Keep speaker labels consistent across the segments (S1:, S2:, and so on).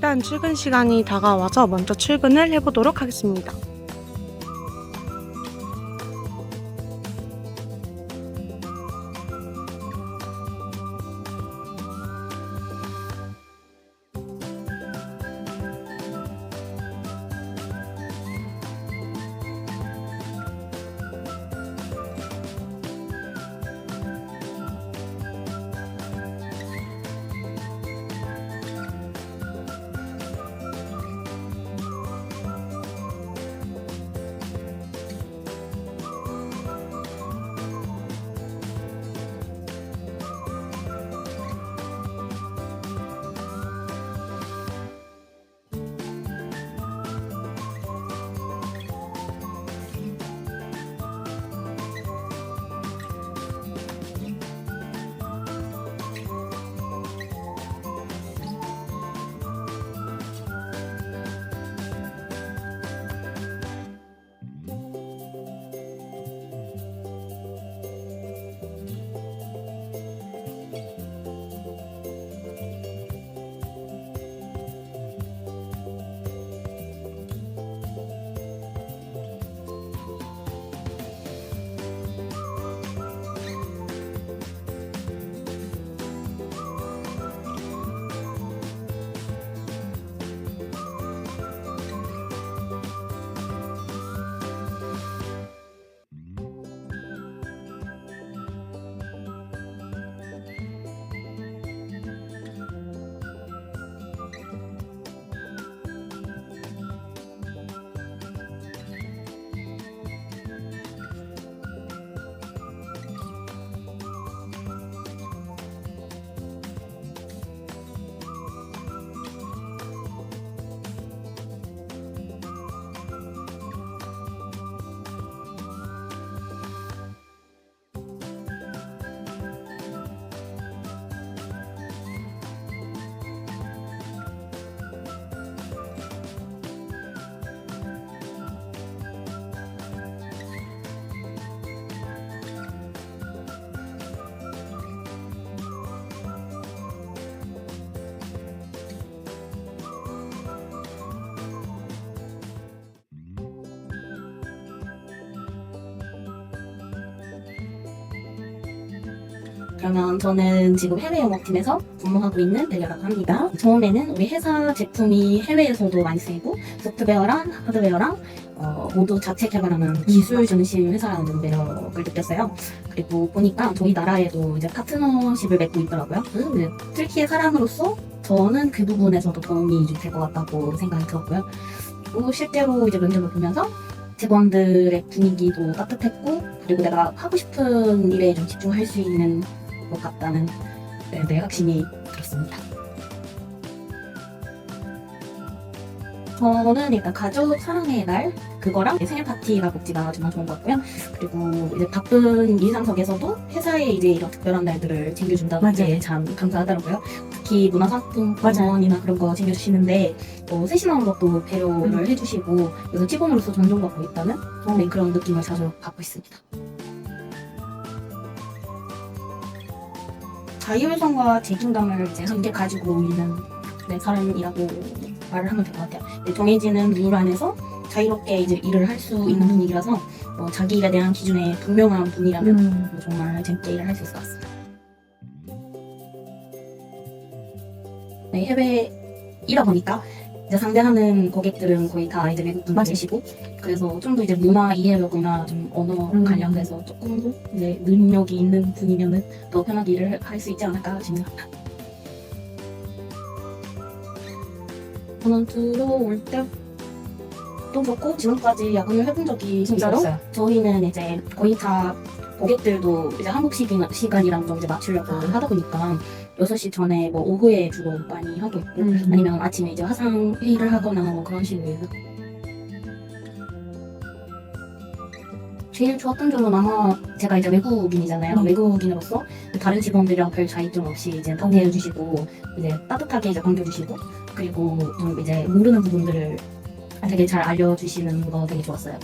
S1: 일단 출근 시간이 다가와서 먼저 출근을 해보도록 하겠습니다.
S2: 그러면 저는 지금 해외 영업팀에서 근무하고 있는 벨리라고 합니다. 처음에는 우리 회사 제품이 해외에서도 많이 쓰이고 소프트웨어랑 하드웨어랑 모두 자체 개발하는 기술 중심 회사라는 매력을 느꼈어요. 그리고 보니까 저희 나라에도 이제 파트너십을 맺고 있더라고요. 네, 튀르키예 사람으로서 저는 그 부분에서도 도움이 좀 될 것 같다고 생각이 들었고요. 그리고 실제로 이제 면접을 보면서 직원들의 분위기도 따뜻했고, 그리고 내가 하고 싶은 일에 좀 집중할 수 있는 것 같다는 확신이 들었습니다. 저는 일단 가족 사랑의 날 그거랑 생일 파티가 복지가 정말 좋은 것 같고요. 그리고 이제 바쁜 일상석에서도 회사에 이제 이런 특별한 날들을 챙겨준다는 게 참 감사하더라고요. 특히 문화상품권이나 그런 거 챙겨주시는데 세심한 것도 배려를 해주시고, 그래서 직원으로서 존중받고 있다는 그런 느낌을 자주 받고 있습니다. 자율성과 책임감을 이제 함께 가지고 있는 사람이라고 말을 하면 될 것 같아요. 정해지는 룰 안에서 자유롭게 이제 일을 할 수 있는 분위기라서 자기 일에 대한 기준에 분명한 분이라면 정말 재밌게 일을 할 수 있을 것 같습니다. 해외이다 보니까 이제 상대하는 고객들은 거의 다 이제 외국 분들이시고, 그래서 좀 더 이제 문화 이해력이나 좀 언어 관련돼서 조금 더 이제 능력이 있는 분이면은 더 편하게 일을 할 수 있지 않을까 싶습니다. 저는 들어올 때도 그렇고 지금까지 야근을 해본 적이 있어요. 저희는 이제 거의 다 고객들도 이제 한국 시간이랑 좀 이제 맞추려고 하다 보니까 6시 전에 오후에 주로 많이 하고 있고, 아니면 아침에 이제 화상 회의를 하거나 그런 식으로. 제일 좋았던 점은 아마 제가 이제 외국인이잖아요. 외국인으로서 다른 직원들이랑 별 차이점 없이 이제 상대해주시고, 이제 따뜻하게 이제 반겨주시고, 그리고 좀 이제 모르는 부분들을 되게 잘 알려주시는 거 되게 좋았어요.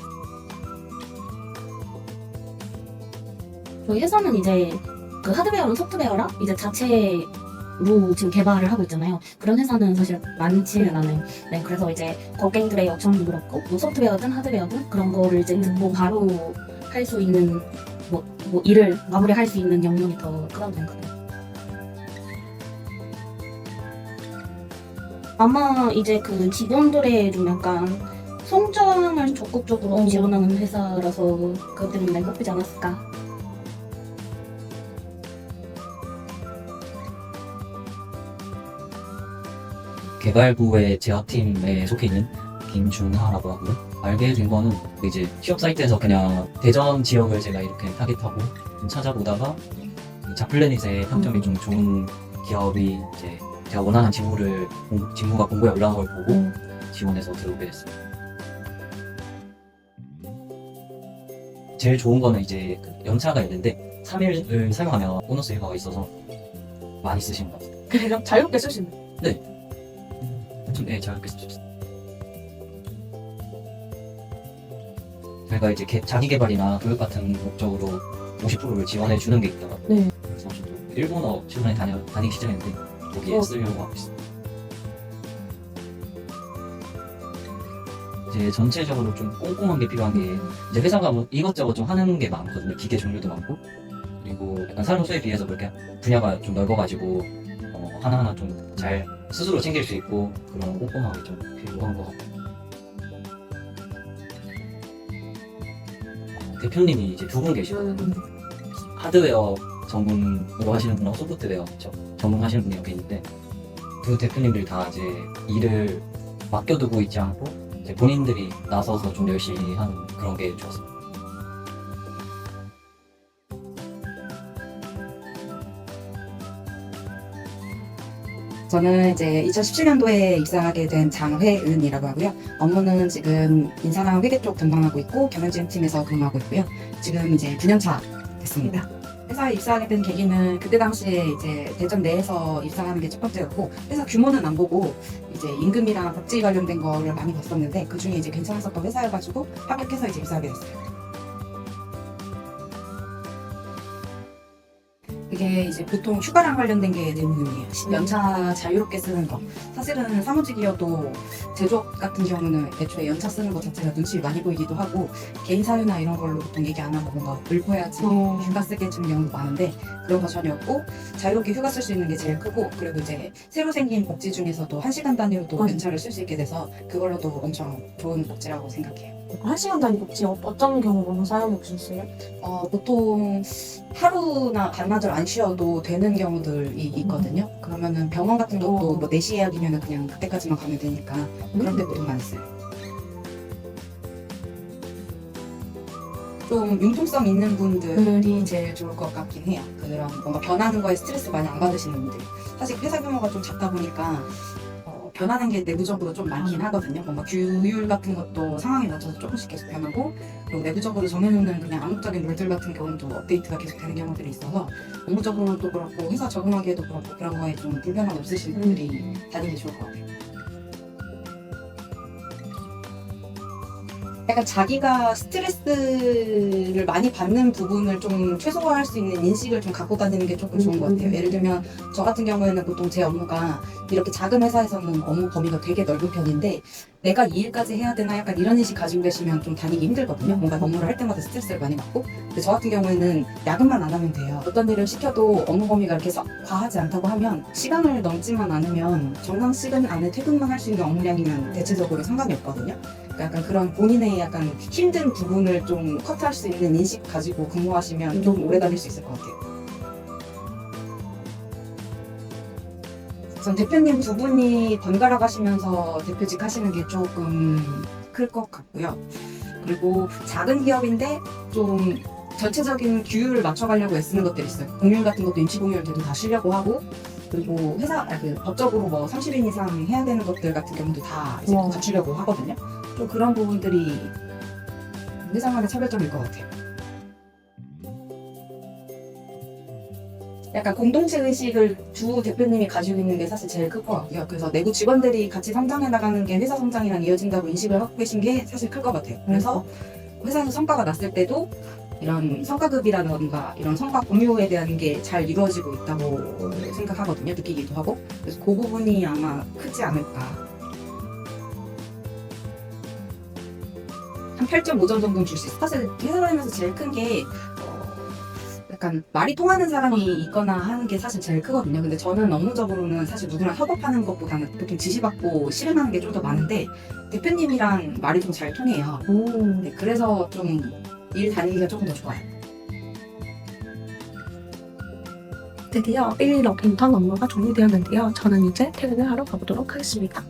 S2: 저희 회사는 이제 그 하드웨어랑 소프트웨어랑 이제 자체 지금 개발을 하고 있잖아요. 그런 회사는 사실 많지는 않아요. 네, 그래서 이제 고객들의 요청도 그렇고 뭐 소프트웨어든 하드웨어든 그런 거를 이제 듣고 바로 할 수 있는 뭐 일을 마무리할 수 있는 영역이 더 크다고 생각해요. 아마 이제 그 직원들의 좀 약간 성장을 적극적으로 지원하는 회사라서 그것 때문에 뽑히지 않았을까.
S3: 개발부의 제어팀에 속해 있는 김준하라고 하고요. 알게 된 거는 이제 취업 사이트에서 그냥 대전 지역을 제가 이렇게 타깃하고 좀 찾아보다가 이 자플래닛의 평점이 좀 좋은 기업이 이제 제가 원하는 직무가 공고에 올라온 걸 보고 지원해서 들어오게 됐습니다. 제일 좋은 거는 이제 그 연차가 있는데 3일을 사용하면 보너스 일과가 있어서 많이 쓰시는 것 같아요.
S1: 그냥 자유롭게 쓸 수 있는.
S3: 좀 자유롭게 쓸 수 있어요. 저희가 이제 자기 개발이나 교육 같은 목적으로 50%를 지원해 주는 게 있더라고요.
S1: 네.
S3: 그래서 저도 일본어 최근에 다니기 시작했는데 거기에 쓰려고 하고 있어요. 이제 전체적으로 좀 꼼꼼한 게 필요한 게 이제 회사가 뭐 이것저것 좀 하는 게 많거든요. 기계 종류도 많고 그리고 약간 사람 수에 비해서 그렇게 분야가 좀 넓어가지고 하나하나 좀 잘 스스로 챙길 수 있고 그런 꼼꼼함이 좀 필요한 것 같아요. 대표님이 이제 두 분 계시거든요. 하드웨어 전문으로 하시는 분하고 소프트웨어 전문하시는 분이 여기 있는데 두 대표님들이 다 이제 일을 맡겨두고 있지 않고 이제 본인들이 나서서 좀 열심히 하는 그런 게 좋았습니다.
S4: 저는 이제 2017년도에 입사하게 된 장회은이라고 하고요. 업무는 지금 인사랑 회계 쪽 담당하고 있고 경영지원팀에서 근무하고 있고요. 지금 이제 9년차 됐습니다. 회사에 입사하게 된 계기는 그때 당시에 이제 대전 내에서 입사하는 게 첫 번째였고 회사 규모는 안 보고 이제 임금이랑 복지 관련된 거를 많이 봤었는데 그 중에 이제 괜찮았었던 회사여가지고 합격해서 이제 입사하게 됐어요. 그게 이제 보통 휴가랑 관련된 게 대부분이에요. 연차 자유롭게 쓰는 거. 사실은 사무직이어도 제조업 같은 경우는 애초에 연차 쓰는 것 자체가 눈치 많이 보이기도 하고 개인 사유나 이런 걸로 보통 얘기 안 하고 뭔가 읊어야지 휴가 쓰게 주는 경우도 많은데 그런 거 전혀 없고 자유롭게 휴가 쓸 수 있는 게 제일 크고 그리고 이제 새로 생긴 복지 중에서도 1시간 단위로도 연차를 쓸 수 있게 돼서 그걸로도 엄청 좋은 복지라고 생각해요.
S1: 1시간 단위 복지 어떤 경우로 사용해 보셨어요?
S4: 보통 하루나 반나절 안 쉬어도 되는 경우들이 있거든요. 그러면은 병원 같은 것도 뭐 4시 예약이면 그냥 그때까지만 가면 되니까 그런 데 보통 많이 써요. 좀 융통성 있는 분들이 제일 좋을 것 같긴 해요. 그런 뭔가 변하는 거에 스트레스 많이 안 받으시는 분들. 사실 회사 규모가 좀 작다 보니까 변하는 게 내부적으로 좀 많긴 하거든요. 뭔가 규율 같은 것도 상황에 맞춰서 조금씩 계속 변하고 그리고 내부적으로 정해놓는 그냥 암묵적인 룰들 같은 경우도 업데이트가 계속 되는 경우들이 있어서 업무적으로도 그렇고 회사 적응하기에도 그렇고 그런 거에 좀 불편함 없으신 분들이 다니기 좋을 것 같아요. 약간 자기가 스트레스를 많이 받는 부분을 좀 최소화할 수 있는 인식을 좀 갖고 다니는 게 조금 좋은 것 같아요. 예를 들면 저 같은 경우에는 보통 제 업무가 이렇게 작은 회사에서는 업무 범위가 되게 넓은 편인데 내가 이 일까지 해야 되나 약간 이런 인식 가지고 계시면 좀 다니기 힘들거든요. 뭔가 업무를 할 때마다 스트레스를 많이 받고 근데 저 같은 경우에는 야근만 안 하면 돼요. 어떤 일을 시켜도 업무 범위가 이렇게 썩 과하지 않다고 하면 시간을 넘지만 않으면 정상 시간 안에 퇴근만 할 수 있는 업무량이면 대체적으로 상관이 없거든요. 그러니까 약간 그런 본인의 약간 힘든 부분을 좀 컷할 수 있는 인식 가지고 근무하시면 좀 오래 다닐 수 있을 것 같아요. 전 대표님 두 분이 번갈아 가시면서 대표직 하시는 게 조금 클 것 같고요. 그리고 작은 기업인데 좀 전체적인 규율을 맞춰가려고 애쓰는 것들이 있어요. 공휴일 같은 것도 임시 공휴일들도 다 쉬려고 하고 그리고 법적으로 뭐 30인 이상 해야 되는 것들 같은 경우도 다 이제 갖추려고 하거든요. 좀 그런 부분들이 회사만의 차별점일 것 같아요. 약간 공동체 의식을 두 대표님이 가지고 있는 게 사실 제일 클 것 같고요. 그래서 내부 직원들이 같이 성장해 나가는 게 회사 성장이랑 이어진다고 인식을 하고 계신 게 사실 클 것 같아요. 그래서 회사에서 성과가 났을 때도 이런 성과급이라던가 이런 성과 공유에 대한 게 잘 이루어지고 있다고 생각하거든요. 느끼기도 하고. 그래서 그 부분이 아마 크지 않을까. 한 8.5점 정도는 줄 수 있어요. 사실 회사 다니면서 제일 큰 게 약간 말이 통하는 사람이 있거나 하는 게 사실 제일 크거든요. 근데 저는 업무적으로는 사실 누구랑 협업하는 것보다는 보통 지시받고 실행하는 게 좀 더 많은데 대표님이랑 말이 좀 잘 통해요. 네, 그래서 좀 일 다니기가 조금 더 좋아요.
S1: 드디어 1일 인턴 업무가 종료되었는데요. 저는 이제 퇴근을 하러 가보도록 하겠습니다.